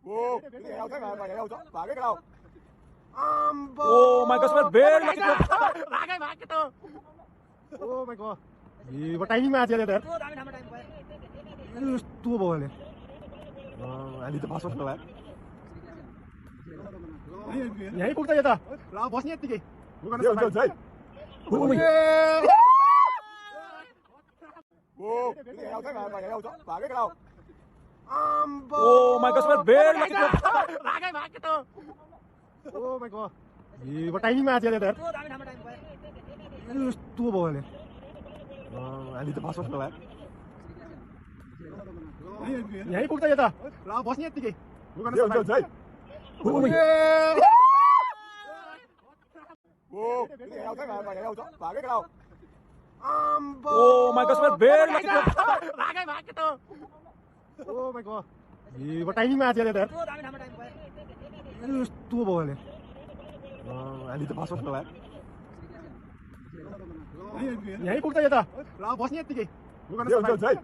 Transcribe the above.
Cái này đâu thế mà vậy đâu bà cái đâu. Oh my gosh, man, very lucky. Oh my god. What timing match है यार? तू बोले. Ali तो pass होने वाला है. यहीं पुगता जाता. ला बॉस नहीं आती क्या? जाओ जाओ. Cái này đâu thế mà vậy đâu bà cái đâu. Oh my gosh, man, very lucky. Oh my god. What timing match है यार? तू बोले. Ali तो पास होने वाला है. यहीं पुगता जाता. ला बॉस नहीं आती क्या? जाओ जाओ. Cái này đâu thế mà vậy đâu bà cái đâu. Oh my gosh, man, very lucky. Oh my god. What timing match है यार? तू बोले. Ali तो पास होने वाला है. यहीं पुगता जाता. ला बॉस नहीं आती क्या? जाओ जाओ.